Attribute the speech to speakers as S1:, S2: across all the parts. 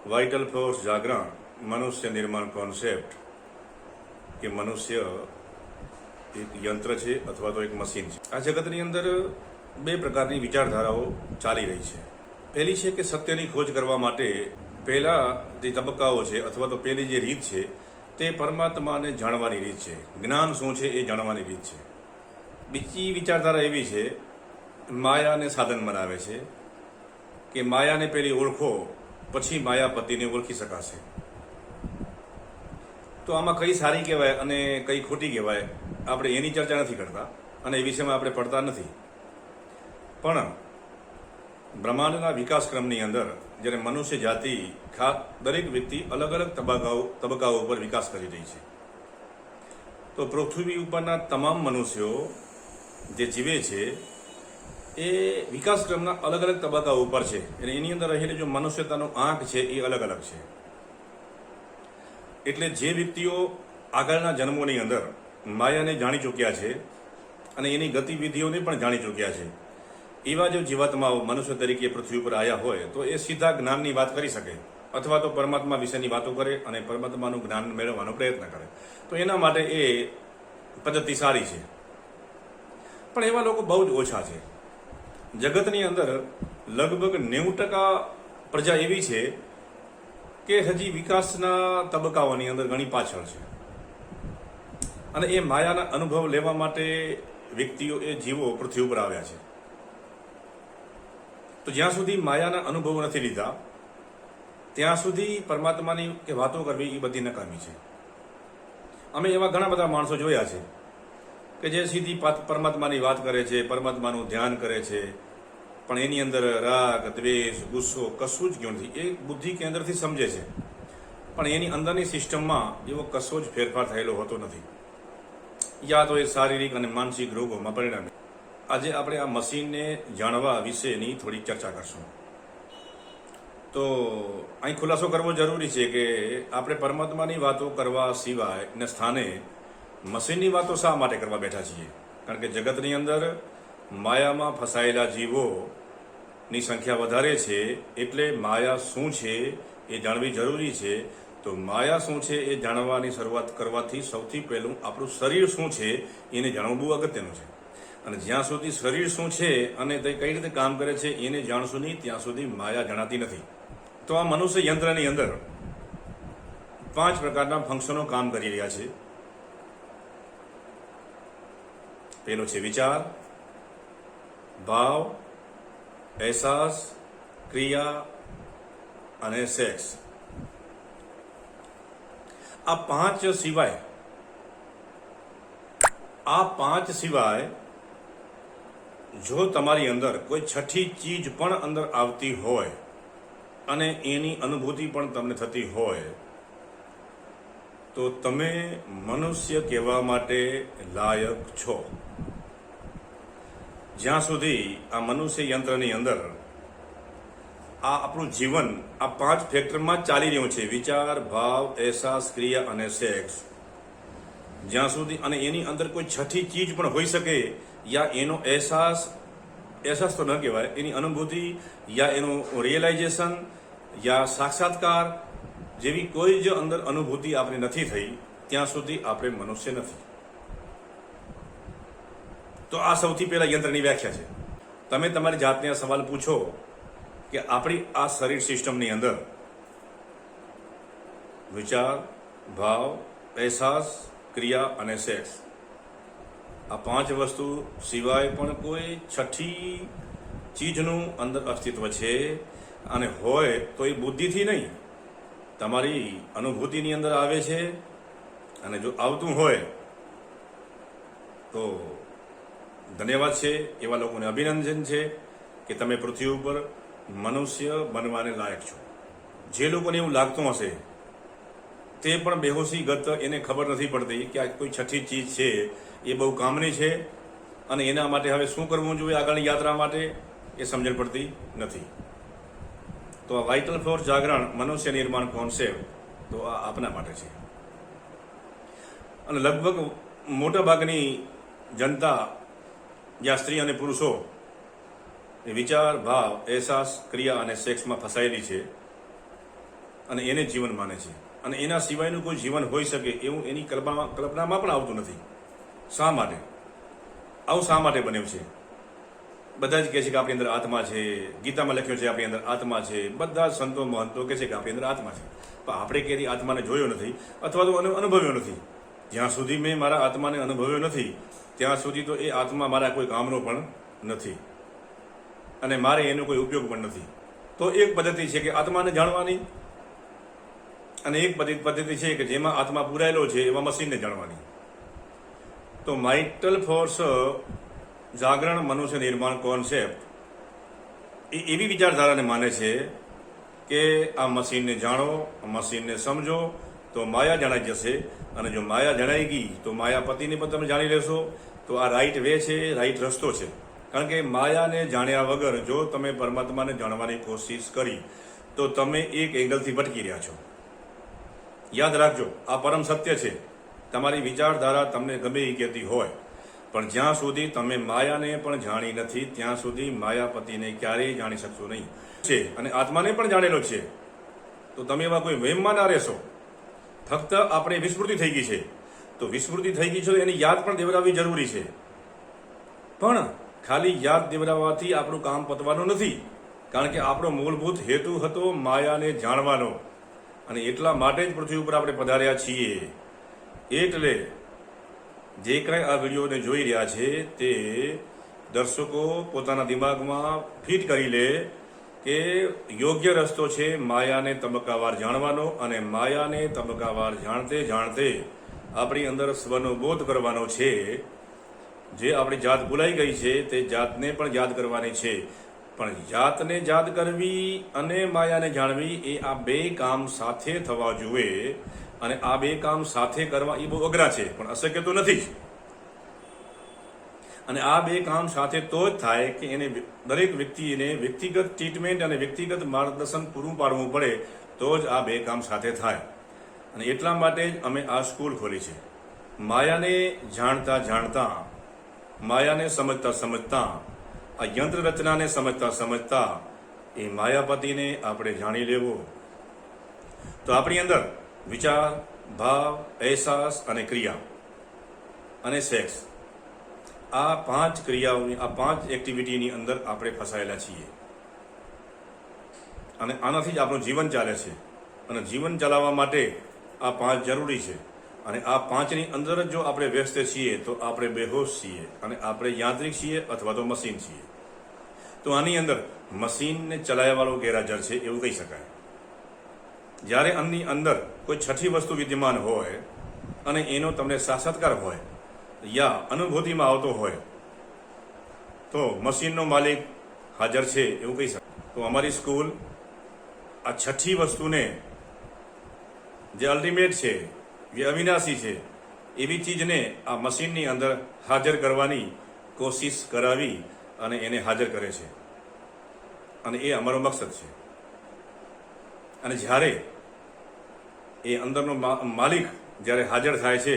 S1: Vital force જાગરણ મનુષ્ય નિર્માણ કોન્સેપ્ટ કે મનુષ્ય એક યંત્ર છે અથવા તો એક મશીન છે. આ જગતની અંદર બે પ્રકારની વિચારધારાઓ ચાલી રહી છે. પહેલી છે કે સત્યની ખોજ કરવા માટે પહેલા જે તબક્કાઓ છે અથવા તો પહેલી જે રીત છે તે પરમાત્માને જાણવાની રીત છે, જ્ઞાન શું છે એ જાણવાની રીત છે. બીજી વિચારધારા એવી છે, માયાને સાધન બનાવે છે કે માયાને પહેલી ઓળખો પછી માયાપતિને ઓળખી શકાશે. તો આમાં કઈ સારી કહેવાય અને કઈ ખોટી કહેવાય આપણે એની ચર્ચા નથી કરતા અને એ વિષયમાં આપણે પડતા નથી. પણ બ્રહ્માંડના વિકાસક્રમની અંદર જ્યારે મનુષ્ય જાતિ દરેક વ્યક્તિ અલગ અલગ તબક્કાઓ ઉપર વિકાસ કરી રહી છે. તો પૃથ્વી ઉપરના તમામ મનુષ્યો જે જીવે છે એ વિકાસક્રમના અલગ અલગ તબક્કાઓ ઉપર છે અને એની અંદર રહેલી જો મનુષ્યતાનો આંક છે એ અલગ અલગ છે. એટલે જે વ્યક્તિઓ આગળના જન્મોની અંદર માયાને જાણી ચૂક્યા છે અને એની ગતિવિધિઓને પણ જાણી ચૂક્યા છે, એવા જો જીવાત્માઓ મનુષ્ય તરીકે પૃથ્વી ઉપર આવ્યા હોય તો એ સીધા જ્ઞાનની વાત કરી શકે અથવા તો પરમાત્મા વિશેની વાતો કરે અને પરમાત્માનું જ્ઞાન મેળવવાનો પ્રયત્ન કરે. તો એના માટે એ પદ્ધતિ સારી છે. પણ એવા લોકો બહુ જ ઓછા છે. જગતની અંદર લગભગ 90% પ્રજા એવી છે કે હજી વિકાસના તબક્કાઓની અંદર ઘણી પાછળ છે અને એ માયાના અનુભવ લેવા માટે વ્યક્તિઓ એ જીવો પૃથ્વી ઉપર આવ્યા છે. તો જ્યાં સુધી માયાના અનુભવો નથી લીધા ત્યાં સુધી પરમાત્માની કે વાતો કરવી એ બધી નકામી છે. અમે એવા ઘણા બધા માણસો જોયા છે કે જે સીધી પરમાત્માની વાત કરે છે, પરમાત્માનું ધ્યાન કરે છે, પણ એની અંદર રાગ, દ્વેષ, ગુસ્સો કશું જ ગયું નથી. એ બુદ્ધિ કેન્દ્રથી સમજે છે પણ એની અંદરની સિસ્ટમમાં એવો કશો જ ફેરફાર થયેલો હોતો નથી, યા તો એ શારીરિક અને માનસિક રોગોમાં પરિણમે. આજે આપણે આ મશીનને જાણવા વિશેની થોડી ચર્ચા કરશું. તો અહીં ખુલાસો કરવો જરૂરી છે કે આપણે પરમાત્માની વાતો કરવા સિવાય ને સ્થાને મશીનની વાતો શા માટે કરવા બેઠા છીએ? કારણ કે જગતની અંદર માયામાં ફસાયેલા જીવોની સંખ્યા વધારે છે એટલે માયા શું છે એ જાણવી જરૂરી છે. તો માયા શું છે એ જાણવાની શરૂઆત કરવાથી સૌથી પહેલું આપણું શરીર શું છે એને જાણવું બહુ અગત્યનું છે. અને જ્યાં સુધી શરીર શું છે અને તે કઈ રીતે કામ કરે છે એને જાણશું નહીં ત્યાં સુધી માયા જણાતી નથી. તો આ મનુષ્ય યંત્રની અંદર 5 પ્રકારના ફંક્શનો કામ કરી રહ્યા છે. પેલો છે વિચાર, ભાવ, અહેસાસ, ક્રિયા અને સેક્સ. આ 5 સિવાય જો તમારી અંદર કોઈ છઠ્ઠી ચીજ પણ અંદર આવતી હોય અને એની અનુભૂતિ પણ તમને થતી હોય તો તમે મનુષ્ય કહેવા માટે લાયક છો. જ્યાં સુધી આ મનુષ્ય યંત્રની અંદર આ આપણું જીવન આ 5 ફેક્ટરમાં ચાલી રહ્યું છે, વિચાર, ભાવ, અહેસાસ, ક્રિયા અને સેક્સ, જ્યાં સુધી અને એની અંદર કોઈ છઠ્ઠી ચીજ પણ હોઈ શકે યા એનો અહેસાસ તો ન કહેવાય, એની અનુભૂતિ યા એનું રિયલાઇઝેશન યા સાક્ષાત્કાર જેવી કોઈ જ અંદર અનુભૂતિ આપણે નથી થઈ ત્યાં સુધી આપણે મનુષ્ય નથી. તો આ સૌથી પહેલા યંત્રની વ્યાખ્યા છે. તમે તમારી જાતને આ સવાલ પૂછો કે આપણી આ શરીર સિસ્ટમની અંદર વિચાર, ભાવ, અહેસાસ, ક્રિયા અને સેક્સ આ 5 વસ્તુ સિવાય પણ કોઈ છઠ્ઠી ચીજનું અંદર અસ્તિત્વ છે અને હોય તો એ બુદ્ધિથી નહીં તમારી અનુભૂતિની અંદર આવે છે. અને જો આવતું હોય તો ધન્યવાદ છે, એવા લોકોને અભિનંદન છે કે તમે પૃથ્વી ઉપર મનુષ્ય બનવાને લાયક છો. જે લોકોને એવું લાગતું હશે તે પણ બેહોશીગત એને ખબર નથી પડતી કે આ કોઈ છઠ્ઠી ચીજ છે એ બહુ કામની છે અને એના માટે હવે શું કરવું જોઈએ આગળની યાત્રા માટે એ સમજણ પડતી નથી. તો આ વાઇટલ ફોર્સ જાગરણ મનુષ્ય નિર્માણ કોન્સેપ્ટ તો આ આપના માટે છે. અને લગભગ મોટા ભાગની જનતા જ્યાં સ્ત્રી અને પુરુષો એ વિચાર, ભાવ, અહેસાસ, ક્રિયા અને સેક્સમાં ફસાયેલી છે અને એને જીવન માને છે, અને એના સિવાયનું કોઈ જીવન હોઈ શકે એવું એની કલ્પનામાં પણ આવતું નથી. શા માટે આવું શા માટે બન્યું છે? બધા જ કહે છે કે આપણી અંદર આત્મા છે, ગીતામાં લખ્યું છે આપણી અંદર આત્મા છે, બધા સંતો મહંતો કહે છે કે આપણી અંદર આત્મા છે, પણ આપણે ક્યારેય આત્માને જોયો નથી અથવા તો અનુભવ્યો નથી. જ્યાં સુધી મેં મારા આત્માને અનુભવ્યો નથી ત્યાં સુધી તો એ આત્મા મારા કોઈ કામનો પણ નથી, અને મારે એનો કોઈ ઉપયોગ પણ નથી. તો એક પદ્ધતિ છે કે આત્માને જાણવાની, અને એક પદ્ધતિ છે કે જેમાં આત્મા પૂરાયેલો છે એવા મશીનને જાણવાની. તો માઇટલ ફોર્સ જાગરણ મનુષ્ય નિર્માણ કોન્સેપ્ટ એ એવી વિચારધારાને માને છે કે આ મશીનને જાણો, મશીનને સમજો તો માયા જણાઈ જશે, અને જો માયા જણાઈ ગઈ તો માયાપતિને પણ તમે જાણી લેશો. તો આ રાઈટ વે છે, રાઈટ રસ્તો છે. કારણ કે માયાને જાણ્યા વગર જો તમે પરમાત્માને જાણવાની કોશિશ કરી તો તમે એક એંગલથી ભટકી રહ્યા છો. યાદ રાખજો, આ પરમ સત્ય છે. તમારી વિચારધારા તમને ગમે એ કહેતી હોય, પણ જ્યાં સુધી તમે માયાને પણ જાણી નથી ત્યાં સુધી માયાપતિને ક્યારેય જાણી શકશો નહીં છે. અને આત્માને પણ જાણેલો છે, તો તમે એવા કોઈ વહેમમાં ના રહેશો. ફક્ત આપણે વિસ્મૃતિ થઈ ગઈ છે, તો વિસ્મૃતિ થઈ ગઈ છે તો એની યાદ પણ દેવડાવવી જરૂરી છે. પણ ખાલી યાદ દેવડાવવાથી આપણું કામ પતવાનું નથી, કારણ કે આપણો મૂળભૂત હેતુ હતો માયાને જાણવાનો, અને એટલા માટે જ પૃથ્વી ઉપર આપણે પધાર્યા છીએ. એટલે જે કંઈ આ વિડીયોને જોઈ રહ્યા છે તે દર્શકો પોતાના દિમાગમાં ફિટ કરી લે કે યોગ્ય રસ્તો છે માયાને તબક્કાવાર જાણવાનો, અને માયાને તબક્કાવાર જાણતે જાણતે આપણી અંદર સ્વનો બોધ કરવાનો છે. જે આપણી જાત ભૂલાઈ ગઈ છે તે જાતને પણ યાદ કરવાની છે. પણ જાતને યાદ કરવી અને માયાને જાણવી એ આ બે કામ સાથે થવા જોઈએ, અને આ બે કામ સાથે કરવા એ બહુ અઘરા છે, પણ અશક્ય તો નથી જ. અને આ બે કામ સાથે તો જ થાય કે એને દરેક વ્યક્તિને વ્યક્તિગત ટ્રીટમેન્ટ અને વ્યક્તિગત માર્ગદર્શન પૂરું પાડવું પડે, તો જ આ બે કામ સાથે થાય. અને એટલા માટે જ અમે આ સ્કૂલ ખોલી છે. માયાને જાણતા જાણતા, માયાને સમજતા સમજતા, આ યંત્ર રચનાને સમજતા સમજતા એ માયાપતિને આપણે જાણી લેવો. તો આપણી અંદર વિચાર, ભાવ, અહેસાસ અને ક્રિયા અને સેક્સ, આ 5 ક્રિયાઓની, આ 5 એક્ટિવિટીની અંદર આપણે ફસાયેલા છીએ, અને આનાથી જ આપણું જીવન ચાલે છે. અને જીવન ચલાવવા માટે આ 5 જરૂરી છે. અને આ 5ની અંદર જ જો આપણે વ્યસ્ત છીએ તો આપણે બેહોશ છીએ, અને આપણે યાંત્રિક છીએ અથવા તો મશીન છીએ. તો આની અંદર મશીનને ચલાવવાવાળો ગેરહાજર છે એવું કહી શકાય. જ્યારે આની અંદર કોઈ છઠ્ઠી વસ્તુ વિદ્યમાન હોય અને એનો તમને સાક્ષાત્કાર હોય યા અનુભૂતિમાં આવતો હોય તો મશીનનો માલિક હાજર છે એવું કહી શકાય. તો અમારી સ્કૂલ આ છઠ્ઠી વસ્તુને, જે અલ્ટિમેટ છે, જે અવિનાશી છે, એવી ચીજને આ મશીનની અંદર હાજર કરવાની કોશિશ કરાવી અને એને હાજર કરે છે, અને એ અમારો મકસદ છે. અને જ્યારે એ અંદરનો માલિક જ્યારે હાજર થાય છે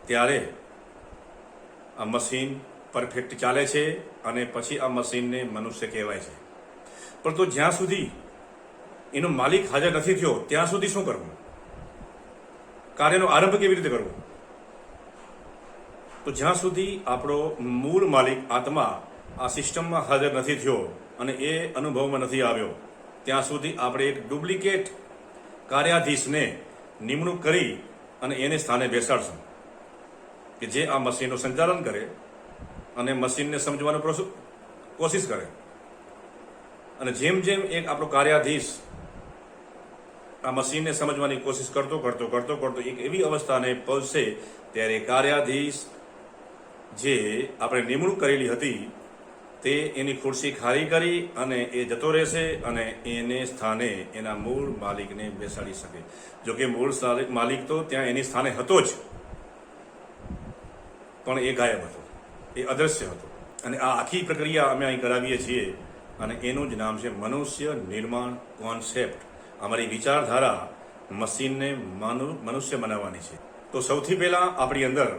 S1: ત્યારે આ મશીન પરફેક્ટ ચાલે છે, અને પછી આ મશીનને મનુષ્ય કહેવાય છે. પણ તો જ્યાં સુધી એનો માલિક હાજર નથી થયો ત્યાં સુધી શું કરવું? કાર્યનો આરંભ કેવી રીતે કરવો? તો જ્યાં સુધી આપણો મૂળ માલિક આત્મા આ સિસ્ટમમાં હાજર નથી થયો અને એ અનુભવમાં નથી આવ્યો ત્યાં સુધી આપણે એક ડુપ્લિકેટ કાર્યાધીશને નિમણૂક કરી અને એને સ્થાને બેસાડશું કે જે આ મશીનનું સંચાલન કરે અને મશીનને સમજવાનો કોશિશ કરે. અને જેમ જેમ એક આપણો કાર્યાધીશ આ મશીનને સમજવાની કોશિશ કરતો એક એવી અવસ્થાને પહોંચશે ત્યારે કાર્યાધીશ જે આપણે નિમણૂક કરેલી હતી તે એની ખુરશી ખાલી કરી અને એ જતો રહેશે, અને એને સ્થાને એના મૂળ માલિકને બેસાડી શકે. જોકે મૂળ માલિક તો ત્યાં એની સ્થાને હતો જ, પણ એ ગાયબ હતો, એ અદૃશ્ય હતો. અને આ આખી પ્રક્રિયા અમે અહીં કરાવીએ છીએ, અને એનું જ નામ છે મનુષ્ય નિર્માણ કોન્સેપ્ટ. અમારી વિચારધારા મશીનને મનુષ્ય બનાવવાની છે. તો સૌથી પહેલાં આપણી અંદર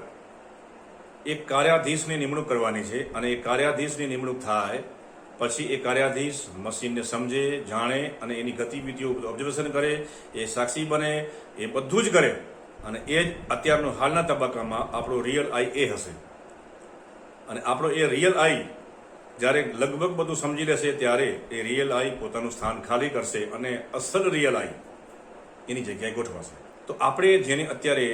S1: એક કાર્યાધીશની નિમણૂક કરવાની છે, અને એ કાર્યાધીશની નિમણૂક થાય પછી એ કાર્યાધીશ મશીનને સમજે, જાણે અને એની ગતિવિધિઓ ઓબ્ઝર્વેશન કરે, એ સાક્ષી બને, એ બધું જ કરે. અને એ જ અત્યારનો હાલના તબક્કામાં આપણો રિયલ આઈ એ હશે. અને આપણો એ રિયલ આઈ જ્યારે લગભગ બધું સમજી લેશે ત્યારે એ રિયલ આઈ પોતાનું સ્થાન ખાલી કરશે અને અસલ રિયલ આઈ એની જગ્યાએ ગોઠવાશે. તો આપણે જેને અત્યારે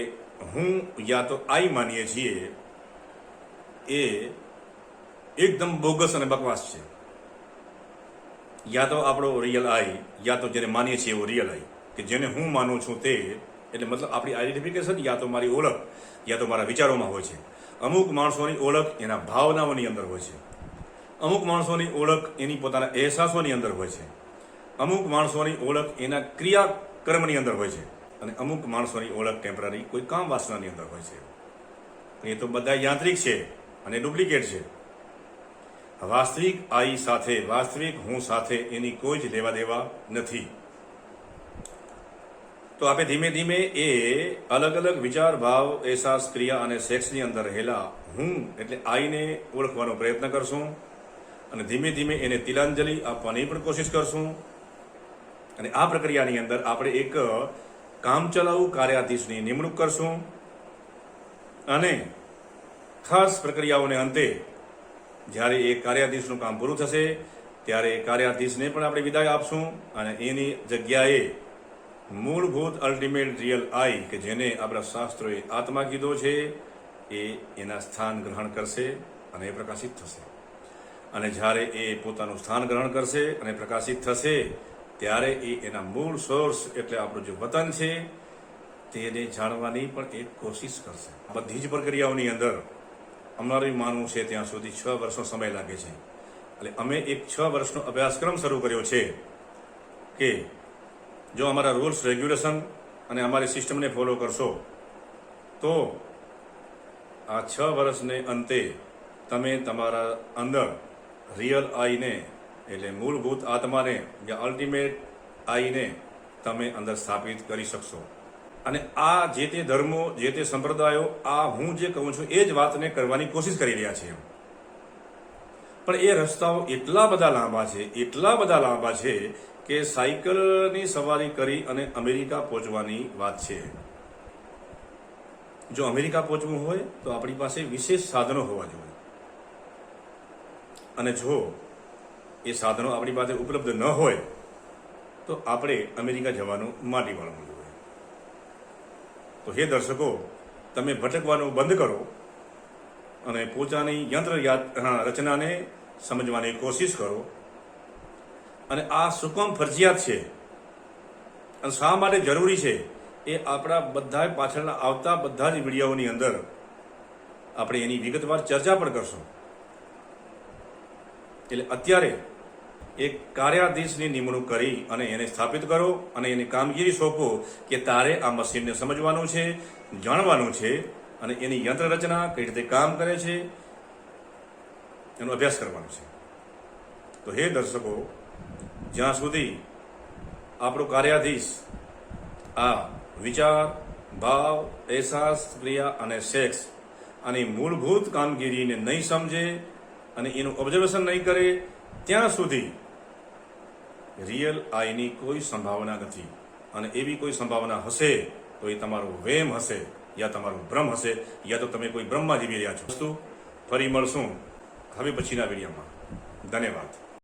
S1: હું યા તો આઈ માનીએ છીએ એ એકદમ બોગસ અને બકવાસ છે. યા તો આપણો રિયલ આઈ, યા તો જેને માનીએ છીએ એવો રિયલ આઈ, કે જેને હું માનું છું તે, એટલે મતલબ આપણી આઈડેન્ટિફિકેશન યા તો મારી ઓળખ યા તો મારા વિચારોમાં હોય છે. અમુક માણસોની ઓળખ એના ભાવનાઓની અંદર હોય છે. અમુક માણસોની ઓળખ એની પોતાના અહેસાસોની અંદર હોય છે. અમુક માણસોની ઓળખ એના ક્રિયાકર્મની અંદર હોય છે. અને અમુક માણસોની ઓળખ ટેમ્પરરી કોઈ કામ વાસનાની અંદર હોય છે. એ તો બધા યાંત્રિક છે અને ડુપ્લિકેટ છે. વાસ્તવિક આઈ સાથે, વાસ્તવિક હું સાથે એની કોઈ જ લેવા દેવા નથી. તો આપણે ધીમે ધીમે એ અલગ અલગ વિચાર, ભાવ, અહેસાસ, ક્રિયા અને સેક્સની અંદર રહેલા હું એટલે આઈને ઓળખવાનો પ્રયત્ન કરશું. અને ધીમે ધીમે એને તિલાંજલિ આપવાની પણ કોશિશ કરશું. અને આ પ્રક્રિયાની અંદર આપણે એક કામચલાઉ કાર્યાધીશની નિમણૂક કરશું. અને ખાસ પ્રક્રિયાઓને અંતે જ્યારે એ કાર્યાધીશનું કામ પૂરું થશે ત્યારે એ કાર્યાધીશને પણ આપણે વિદાય આપશું. અને એની જગ્યાએ મૂળભૂત અલ્ટિમેટ રિયલ આઈ કે જેને આપણા શાસ્ત્રોએ આત્મા કીધો છે એ એના સ્થાન ગ્રહણ કરશે અને એ પ્રકાશિત થશે. અને જ્યારે એ પોતાનું સ્થાન ગ્રહણ કરશે અને પ્રકાશિત થશે ત્યારે એ એના મૂળ સોર્સ એટલે આપણું જે વતન છે તેને જાણવાની પણ એક કોશિશ કરશે. બધી જ પ્રક્રિયાઓની અંદર અમારું માનવું છે ત્યાં સુધી 6 વર્ષનો સમય લાગે છે. એટલે અમે એક 6 વર્ષનો અભ્યાસક્રમ શરૂ કર્યો છે કે જો અમારા રૂલ્સ, રેગ્યુલેશન અને અમારી સિસ્ટમને ફોલો કરશો તો આ 6 વર્ષને અંતે તમે તમારા અંદર રિયલ આઈને એટલે મૂળભૂત આત્માને યા અલ્ટિમેટ આઈને તમે અંદર સ્થાપિત કરી શકશો. અને આ જે તે ધર્મો, જે તે સંપ્રદાયો આ હું જે કહું છું એ જ વાતને કરવાની કોશિશ કરી રહ્યા છે. પણ એ રસ્તાઓ એટલા બધા લાંબા છે, એટલા બધા લાંબા છે કે સાયકલની સવારી કરી અને અમેરિકા પહોંચવાની વાત છે. જો અમેરિકા પહોંચવું હોય તો આપણી પાસે વિશેષ સાધનો હોવા જોઈએ. અને જો એ સાધનો આપણી પાસે ઉપલબ્ધ ન હોય તો આપણે અમેરિકા જવાનું માટી વાળવું જોઈએ. તો હે દર્શકો, તમે ભટકવાનું બંધ કરો અને પોતાની યંત્ર રચનાને સમજવાની કોશિશ કરો. અને આ શું કામ ફરજિયાત છે અને શા માટે જરૂરી છે એ આપણા બધા પાછળના આવતા બધા જ વિડીયોની અંદર આપણે એની વિગતવાર ચર્ચા પણ કરશું. એટલે અત્યારે એક કાર્યાધીશની નિમણૂક કરી અને એને સ્થાપિત કરો અને એની કામગીરી સોંપો કે તારે આ મશીનને સમજવાનું છે, જાણવાનું છે અને એની યંત્ર રચના કઈ રીતે કામ કરે છે એનો અભ્યાસ કરવાનો છે. તો હે દર્શકો, જ્યાં સુધી આપણો કાર્યાધીશ આ વિચાર, ભાવ, અહેસાસ, ક્રિયા અને સેક્સ આની મૂળભૂત કામગીરીને નહીં સમજે અને એનું ઓબ્ઝર્વેશન નહીં કરે ત્યાં સુધી રિયલ આઈની કોઈ સંભાવના નથી. અને એવી કોઈ સંભાવના હશે તો એ તમારો વહેમ હશે યા તમારો ભ્રમ હશે યા તો તમે કોઈ ભ્રમમાં જીવી રહ્યા છો. ફરી મળશું હવે પછીના વિડીયોમાં. ધન્યવાદ.